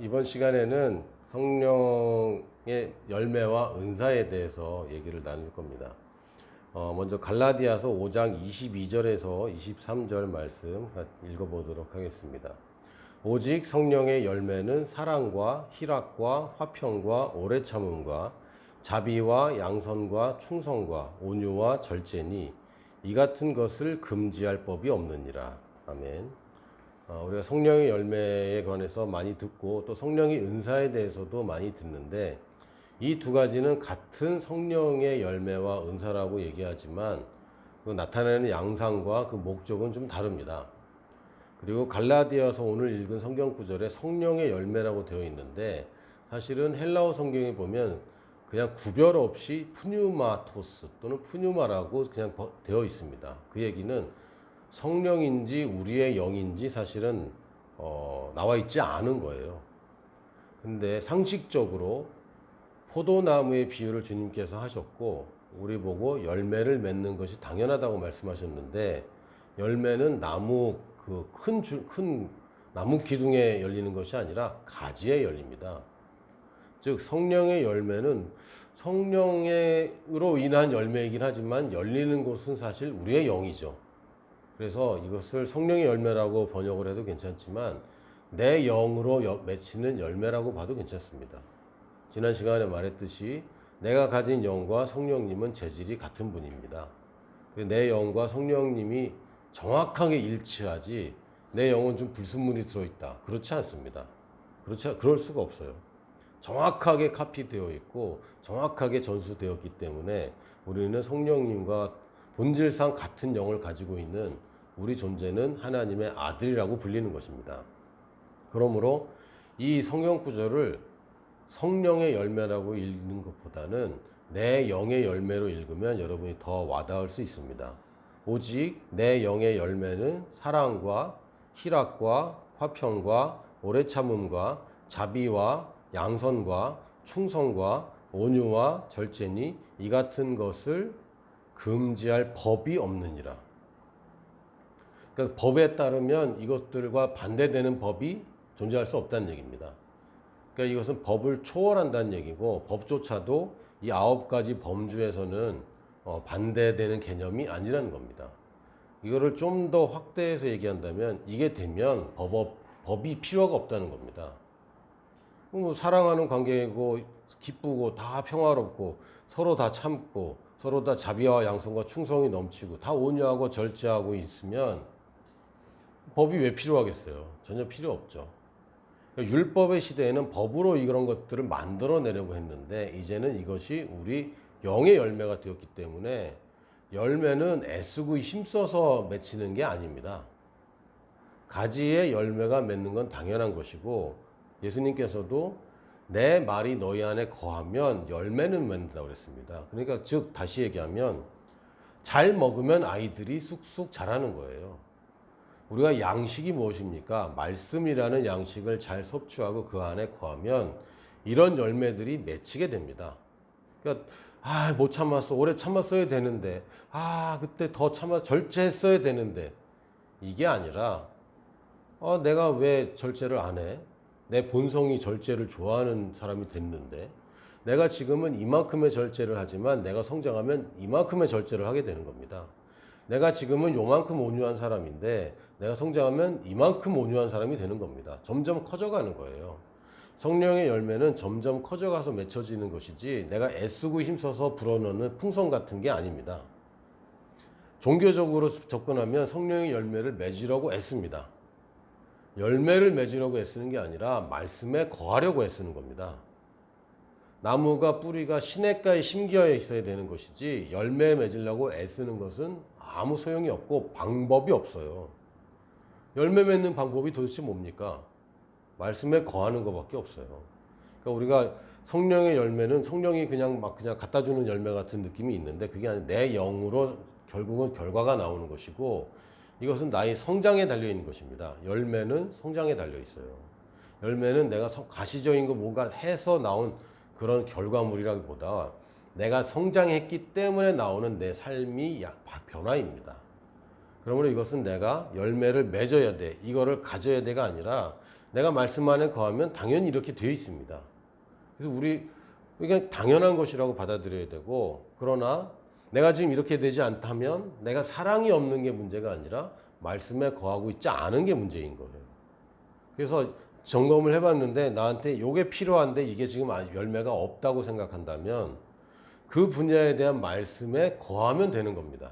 이번 시간에는 성령의 열매와 은사에 대해서 얘기를 나눌 겁니다. 먼저 갈라디아서 5장 22절에서 23절 말씀 읽어보도록 하겠습니다. 오직 성령의 열매는 사랑과 희락과 화평과 오래 참음과 자비와 양선과 충성과 온유와 절제니 이 같은 것을 금지할 법이 없느니라. 아멘. 우리가 성령의 열매에 관해서 많이 듣고 또 성령의 은사에 대해서도 많이 듣는데 이 두 가지는 같은 성령의 열매와 은사라고 얘기하지만 그 나타내는 양상과 그 목적은 좀 다릅니다. 그리고 갈라디아서 오늘 읽은 성경 구절에 성령의 열매라고 되어 있는데 사실은 헬라어 성경에 보면 그냥 구별 없이 푸뉴마토스 또는 푸뉴마라고 그냥 되어 있습니다. 그 얘기는 성령인지 우리의 영인지 사실은 나와 있지 않은 거예요. 근데 상식적으로 포도나무의 비유를 주님께서 하셨고 우리 보고 열매를 맺는 것이 당연하다고 말씀하셨는데 열매는 나무 큰 나무 기둥에 열리는 것이 아니라 가지에 열립니다. 즉 성령의 열매는 성령으로 인한 열매이긴 하지만 열리는 곳은 사실 우리의 영이죠. 그래서 이것을 성령의 열매라고 번역을 해도 괜찮지만 내 영으로 맺히는 열매라고 봐도 괜찮습니다. 지난 시간에 말했듯이 내가 가진 영과 성령님은 재질이 같은 분입니다. 내 영과 성령님이 정확하게 일치하지 내 영은 좀 불순물이 들어있다. 그렇지 않습니다. 그럴 수가 없어요. 정확하게 카피되어 있고 정확하게 전수되었기 때문에 우리는 성령님과 본질상 같은 영을 가지고 있는 우리 존재는 하나님의 아들이라고 불리는 것입니다. 그러므로 이 성경 구절을 성령의 열매라고 읽는 것보다는 내 영의 열매로 읽으면 여러분이 더 와닿을 수 있습니다. 오직 내 영의 열매는 사랑과 희락과 화평과 오래 참음과 자비와 양선과 충성과 온유와 절제니 이 같은 것을 금지할 법이 없느니라. 그러니까 법에 따르면 이것들과 반대되는 법이 존재할 수 없다는 얘기입니다. 그러니까 이것은 법을 초월한다는 얘기고 법조차도 이 9가지 범주에서는 반대되는 개념이 아니라는 겁니다. 이거를 좀 더 확대해서 얘기한다면 이게 되면 법이 필요가 없다는 겁니다. 뭐 사랑하는 관계이고 기쁘고 다 평화롭고 서로 다 참고 서로 다 자비와 양선과 충성이 넘치고 다 온유하고 절제하고 있으면 법이 왜 필요하겠어요? 전혀 필요 없죠. 율법의 시대에는 법으로 이런 것들을 만들어내려고 했는데 이제는 이것이 우리 영의 열매가 되었기 때문에 열매는 애쓰고 힘써서 맺히는 게 아닙니다. 가지의 열매가 맺는 건 당연한 것이고 예수님께서도 내 말이 너희 안에 거하면 열매는 맺는다고 그랬습니다. 그러니까 즉 다시 얘기하면 잘 먹으면 아이들이 쑥쑥 자라는 거예요. 우리가 양식이 무엇입니까? 말씀이라는 양식을 잘 섭취하고 그 안에 거하면 이런 열매들이 맺히게 됩니다. 그러니까 못 참았어. 오래 참았어야 되는데 그때 더 참아 절제했어야 되는데 이게 아니라 내가 왜 절제를 안 해? 내 본성이 절제를 좋아하는 사람이 됐는데 내가 지금은 이만큼의 절제를 하지만 내가 성장하면 이만큼의 절제를 하게 되는 겁니다. 내가 지금은 요만큼 온유한 사람인데 내가 성장하면 이만큼 온유한 사람이 되는 겁니다. 점점 커져가는 거예요. 성령의 열매는 점점 커져가서 맺혀지는 것이지 내가 애쓰고 힘써서 불어넣는 풍성 같은 게 아닙니다. 종교적으로 접근하면 성령의 열매를 맺으려고 애씁니다. 열매를 맺으려고 애쓰는 게 아니라 말씀에 거하려고 애쓰는 겁니다. 나무가 뿌리가 시냇가에 심겨져 있어야 되는 것이지 열매 맺으려고 애쓰는 것은 아무 소용이 없고 방법이 없어요. 열매 맺는 방법이 도대체 뭡니까? 말씀에 거하는 것밖에 없어요. 그러니까 우리가 성령의 열매는 성령이 그냥 갖다 주는 열매 같은 느낌이 있는데 그게 아니라 내 영으로 결국은 결과가 나오는 것이고 이것은 나의 성장에 달려 있는 것입니다. 열매는 성장에 달려 있어요. 열매는 내가 가시적인 거 뭔가 해서 나온 그런 결과물이라기보다 내가 성장했기 때문에 나오는 내 삶이 변화입니다. 그러므로 이것은 내가 열매를 맺어야 돼, 이거를 가져야 돼가 아니라 내가 말씀 안에 거하면 당연히 이렇게 되어 있습니다. 그래서 이게 당연한 것이라고 받아들여야 되고, 그러나 내가 지금 이렇게 되지 않다면 내가 사랑이 없는 게 문제가 아니라 말씀에 거하고 있지 않은 게 문제인 거예요. 그래서 점검을 해봤는데 나한테 이게 필요한데 이게 지금 열매가 없다고 생각한다면 그 분야에 대한 말씀에 거하면 되는 겁니다.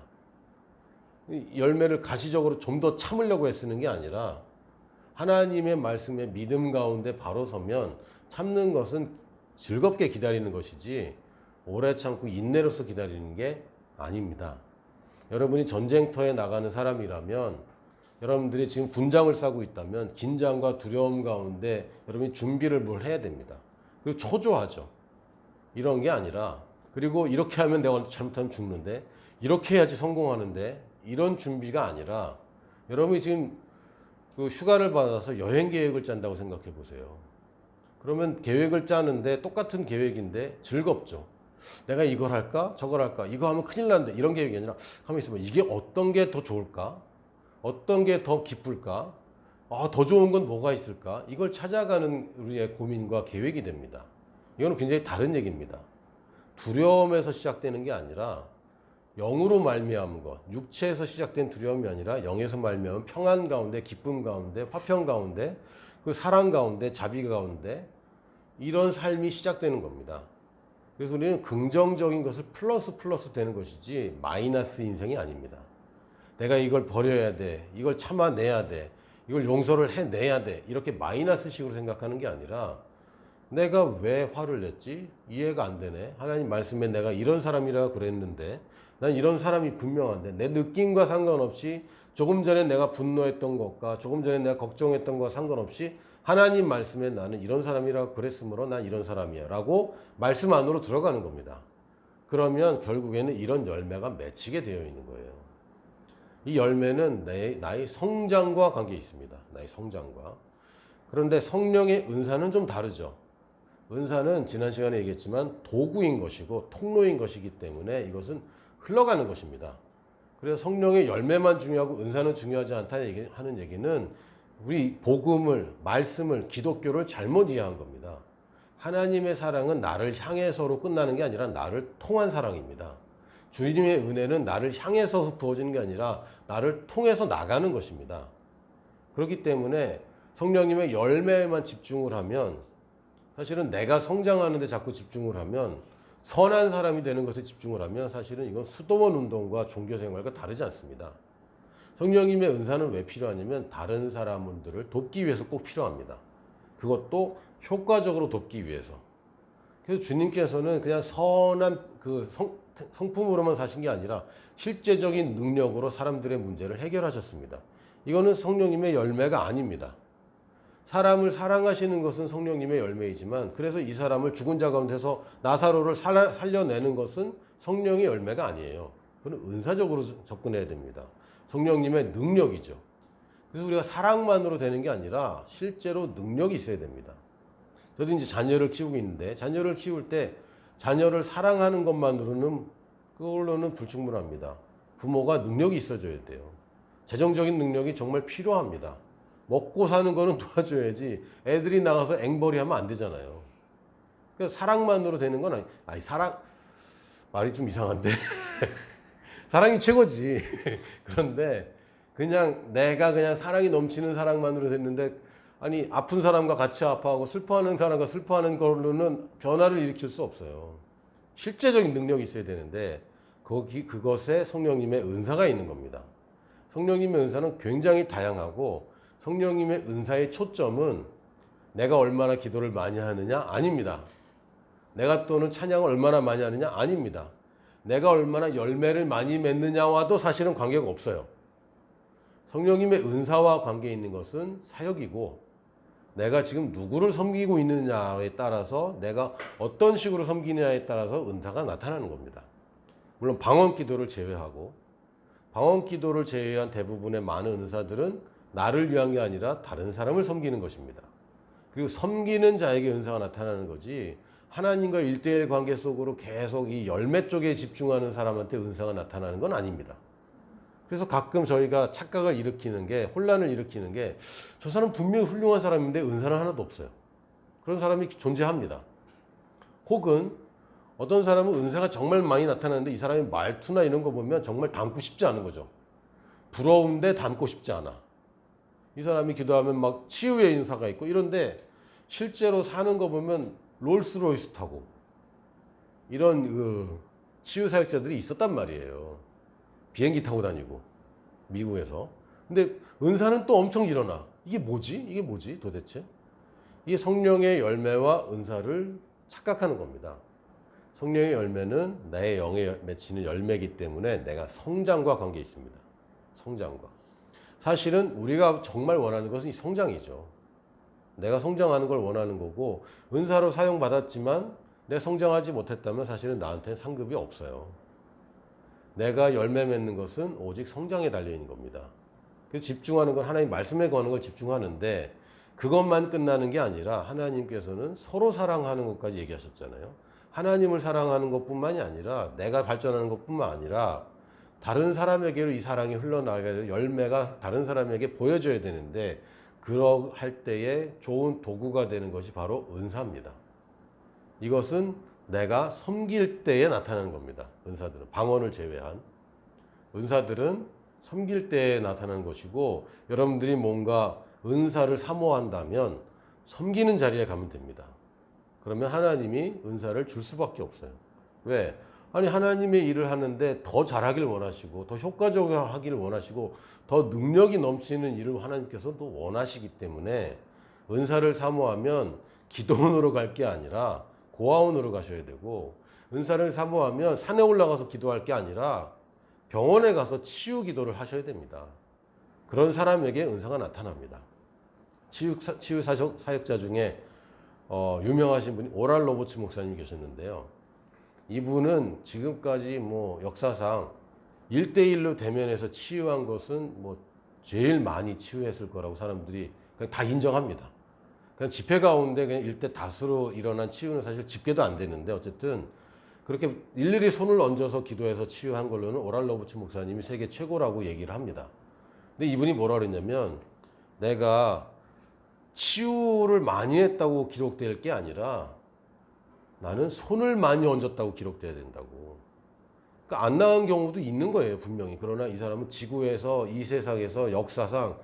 열매를 가시적으로 좀 더 참으려고 애쓰는 게 아니라 하나님의 말씀에 믿음 가운데 바로 서면 참는 것은 즐겁게 기다리는 것이지 오래 참고 인내로서 기다리는 게 아닙니다. 여러분이 전쟁터에 나가는 사람이라면, 여러분들이 지금 군장을 싸고 있다면 긴장과 두려움 가운데 여러분이 준비를 뭘 해야 됩니다. 그리고 초조하죠. 이런 게 아니라, 그리고 이렇게 하면 내가 잘못하면 죽는데, 이렇게 해야지 성공하는데, 이런 준비가 아니라 여러분이 지금 그 휴가를 받아서 여행 계획을 짠다고 생각해 보세요. 그러면 계획을 짜는데 똑같은 계획인데 즐겁죠. 내가 이걸 할까? 저걸 할까? 이거 하면 큰일 나는데, 이런 계획이 아니라 가만히 있어봐. 이게 어떤 게 더 좋을까? 어떤 게 더 기쁠까? 더 좋은 건 뭐가 있을까? 이걸 찾아가는 우리의 고민과 계획이 됩니다. 이거는 굉장히 다른 얘기입니다. 두려움에서 시작되는 게 아니라 영으로 말미암은 것, 육체에서 시작된 두려움이 아니라 영에서 말미암은 평안 가운데, 기쁨 가운데, 화평 가운데, 그 사랑 가운데, 자비 가운데 이런 삶이 시작되는 겁니다. 그래서 우리는 긍정적인 것을 플러스 되는 것이지 마이너스 인생이 아닙니다. 내가 이걸 버려야 돼, 이걸 참아내야 돼, 이걸 용서를 해내야 돼, 이렇게 마이너스식으로 생각하는 게 아니라 내가 왜 화를 냈지? 이해가 안 되네. 하나님 말씀에 내가 이런 사람이라고 그랬는데, 난 이런 사람이 분명한데, 내 느낌과 상관없이 조금 전에 내가 분노했던 것과 조금 전에 내가 걱정했던 것과 상관없이 하나님 말씀에 나는 이런 사람이라고 그랬으므로 난 이런 사람이야 라고 말씀 안으로 들어가는 겁니다. 그러면 결국에는 이런 열매가 맺히게 되어 있는 거예요. 이 열매는 나의 성장과 관계 있습니다. 나의 성장과. 그런데 성령의 은사는 좀 다르죠. 은사는 지난 시간에 얘기했지만 도구인 것이고 통로인 것이기 때문에 이것은 흘러가는 것입니다. 그래서 성령의 열매만 중요하고 은사는 중요하지 않다는 하는 얘기는 우리 복음을, 말씀을, 기독교를 잘못 이해한 겁니다. 하나님의 사랑은 나를 향해서로 끝나는 게 아니라 나를 통한 사랑입니다. 주님의 은혜는 나를 향해서 부어지는 게 아니라 나를 통해서 나가는 것입니다. 그렇기 때문에 성령님의 열매에만 집중을 하면, 사실은 내가 성장하는 데 자꾸 집중을 하면, 선한 사람이 되는 것에 집중을 하면 사실은 이건 수도원 운동과 종교생활과 다르지 않습니다. 성령님의 은사는 왜 필요하냐면 다른 사람들을 돕기 위해서 꼭 필요합니다. 그것도 효과적으로 돕기 위해서. 그래서 주님께서는 그냥 선한 그 성품으로만 사신 게 아니라 실제적인 능력으로 사람들의 문제를 해결하셨습니다. 이거는 성령님의 열매가 아닙니다. 사람을 사랑하시는 것은 성령님의 열매이지만, 그래서 이 사람을 죽은 자 가운데서 나사로를 살려내는 것은 성령의 열매가 아니에요. 그건 은사적으로 접근해야 됩니다. 성령님의 능력이죠. 그래서 우리가 사랑만으로 되는 게 아니라 실제로 능력이 있어야 됩니다. 저도 이제 자녀를 키우고 있는데, 자녀를 키울 때 자녀를 사랑하는 것만으로는, 그걸로는 불충분합니다. 부모가 능력이 있어줘야 돼요. 재정적인 능력이 정말 필요합니다. 먹고 사는 거는 도와줘야지 애들이 나가서 앵벌이 하면 안 되잖아요. 그래서 사랑만으로 되는 건 아니, 사랑, 말이 좀 이상한데. 사랑이 최고지. 그런데 그냥 내가 그냥 사랑이 넘치는 사랑만으로 됐는데, 아니, 아픈 사람과 같이 아파하고 슬퍼하는 사람과 슬퍼하는 걸로는 변화를 일으킬 수 없어요. 실제적인 능력이 있어야 되는데, 그것에 성령님의 은사가 있는 겁니다. 성령님의 은사는 굉장히 다양하고, 성령님의 은사의 초점은 내가 얼마나 기도를 많이 하느냐? 아닙니다. 내가 또는 찬양을 얼마나 많이 하느냐? 아닙니다. 내가 얼마나 열매를 많이 맺느냐와도 사실은 관계가 없어요. 성령님의 은사와 관계 있는 것은 사역이고, 내가 지금 누구를 섬기고 있느냐에 따라서, 내가 어떤 식으로 섬기느냐에 따라서 은사가 나타나는 겁니다. 물론 방언 기도를 제외하고, 방언 기도를 제외한 대부분의 많은 은사들은 나를 위한 게 아니라 다른 사람을 섬기는 것입니다. 그리고 섬기는 자에게 은사가 나타나는 거지, 하나님과 1대1 관계 속으로 계속 이 열매 쪽에 집중하는 사람한테 은사가 나타나는 건 아닙니다. 그래서 가끔 저희가 착각을 일으키는 게, 혼란을 일으키는 게, 저 사람 분명히 훌륭한 사람인데 은사는 하나도 없어요. 그런 사람이 존재합니다. 혹은 어떤 사람은 은사가 정말 많이 나타나는데 이 사람의 말투나 이런 거 보면 정말 닮고 싶지 않은 거죠. 부러운데 닮고 싶지 않아. 이 사람이 기도하면 막 치유의 은사가 있고 이런데 실제로 사는 거 보면 롤스로이스 타고 이런 치유 사역자들이 있었단 말이에요. 비행기 타고 다니고 미국에서. 근데 은사는 또 엄청 일어나. 이게 뭐지 도대체? 이게 성령의 열매와 은사를 착각하는 겁니다. 성령의 열매는 나의 영에 맺히는 열매이기 때문에 내가 성장과 관계 있습니다. 성장과. 사실은 우리가 정말 원하는 것은 이 성장이죠. 내가 성장하는 걸 원하는 거고, 은사로 사용받았지만 내가 성장하지 못했다면 사실은 나한테는 상급이 없어요. 내가 열매 맺는 것은 오직 성장에 달려있는 겁니다. 그래서 집중하는 건 하나님 말씀에 거는 걸 집중하는데, 그것만 끝나는 게 아니라 하나님께서는 서로 사랑하는 것까지 얘기하셨잖아요. 하나님을 사랑하는 것뿐만이 아니라 내가 발전하는 것뿐만 아니라 다른 사람에게로 이 사랑이 흘러나가야 열매가 다른 사람에게 보여져야 되는데, 그러할 때에 좋은 도구가 되는 것이 바로 은사입니다. 이것은 내가 섬길 때에 나타나는 겁니다. 은사들은 방언을 제외한 은사들은 섬길 때에 나타나는 것이고, 여러분들이 뭔가 은사를 사모한다면 섬기는 자리에 가면 됩니다. 그러면 하나님이 은사를 줄 수밖에 없어요. 왜? 아니, 하나님의 일을 하는데 더 잘하길 원하시고 더 효과적으로 하기를 원하시고 더 능력이 넘치는 일을 하나님께서 또 원하시기 때문에 은사를 사모하면 기도원으로 갈 게 아니라 고아원으로 가셔야 되고, 은사를 사모하면 산에 올라가서 기도할 게 아니라 병원에 가서 치유 기도를 하셔야 됩니다. 그런 사람에게 은사가 나타납니다. 치유 사역자 중에 유명하신 분이 오랄 로버츠 목사님이 계셨는데요. 이분은 지금까지 뭐 역사상 1대1로 대면해서 치유한 것은 뭐 제일 많이 치유했을 거라고 사람들이 그냥 다 인정합니다. 그냥 집회 가운데 그냥 1대 다수로 일어난 치유는 사실 집계도 안 되는데, 어쨌든 그렇게 일일이 손을 얹어서 기도해서 치유한 걸로는 오랄 로버츠 목사님이 세계 최고라고 얘기를 합니다. 근데 이분이 뭐라 그랬냐면, 내가 치유를 많이 했다고 기록될 게 아니라 나는 손을 많이 얹었다고 기록돼야 된다고. 그러니까 안 나은 경우도 있는 거예요, 분명히. 그러나 이 사람은 지구에서, 이 세상에서 역사상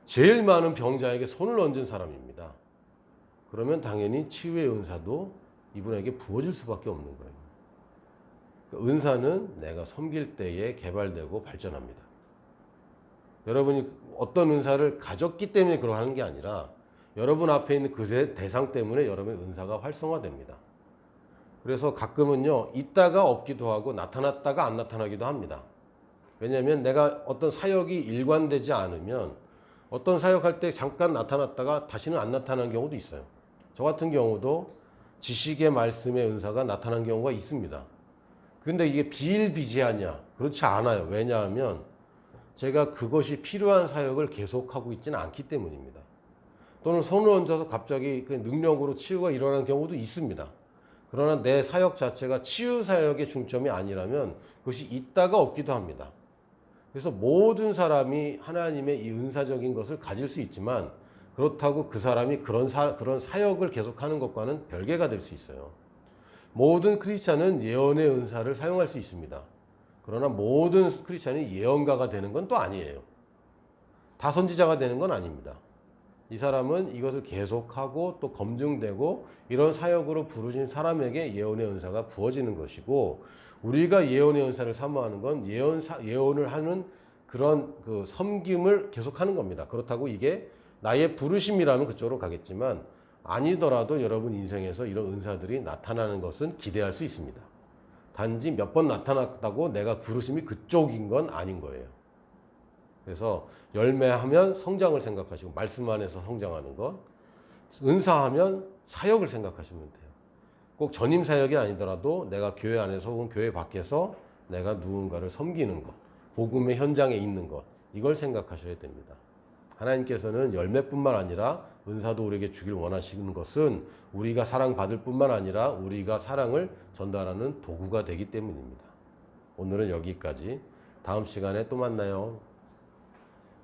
제일 많은 병자에게 손을 얹은 사람입니다. 그러면 당연히 치유의 은사도 이분에게 부어질 수밖에 없는 거예요. 그러니까 은사는 내가 섬길 때에 개발되고 발전합니다. 여러분이 어떤 은사를 가졌기 때문에 그러하는 게 아니라 여러분 앞에 있는 그 대상 때문에 여러분의 은사가 활성화됩니다. 그래서 가끔은요, 있다가 없기도 하고 나타났다가 안 나타나기도 합니다. 왜냐하면 내가 어떤 사역이 일관되지 않으면 어떤 사역할 때 잠깐 나타났다가 다시는 안 나타나는 경우도 있어요. 저 같은 경우도 지식의 말씀의 은사가 나타난 경우가 있습니다. 근데 이게 비일비재하냐? 그렇지 않아요. 왜냐하면 제가 그것이 필요한 사역을 계속하고 있지는 않기 때문입니다. 또는 손을 얹어서 갑자기 그 능력으로 치유가 일어나는 경우도 있습니다. 그러나 내 사역 자체가 치유 사역의 중점이 아니라면 그것이 있다가 없기도 합니다. 그래서 모든 사람이 하나님의 이 은사적인 것을 가질 수 있지만, 그렇다고 그 사람이 그런 사역을 계속하는 것과는 별개가 될 수 있어요. 모든 크리스찬은 예언의 은사를 사용할 수 있습니다. 그러나 모든 크리스찬이 예언가가 되는 건 또 아니에요. 다 선지자가 되는 건 아닙니다. 이 사람은 이것을 계속하고 또 검증되고 이런 사역으로 부르신 사람에게 예언의 은사가 부어지는 것이고, 우리가 예언의 은사를 사모하는 건 예언을 하는 그런 그 섬김을 계속하는 겁니다. 그렇다고 이게 나의 부르심이라면 그쪽으로 가겠지만, 아니더라도 여러분 인생에서 이런 은사들이 나타나는 것은 기대할 수 있습니다. 단지 몇 번 나타났다고 내가 부르심이 그쪽인 건 아닌 거예요. 그래서 열매하면 성장을 생각하시고, 말씀 안에서 성장하는 것, 은사하면 사역을 생각하시면 돼요. 꼭 전임 사역이 아니더라도 내가 교회 안에서 혹은 교회 밖에서 내가 누군가를 섬기는 것, 복음의 현장에 있는 것, 이걸 생각하셔야 됩니다. 하나님께서는 열매뿐만 아니라 은사도 우리에게 주길 원하시는 것은 우리가 사랑받을 뿐만 아니라 우리가 사랑을 전달하는 도구가 되기 때문입니다. 오늘은 여기까지. 다음 시간에 또 만나요.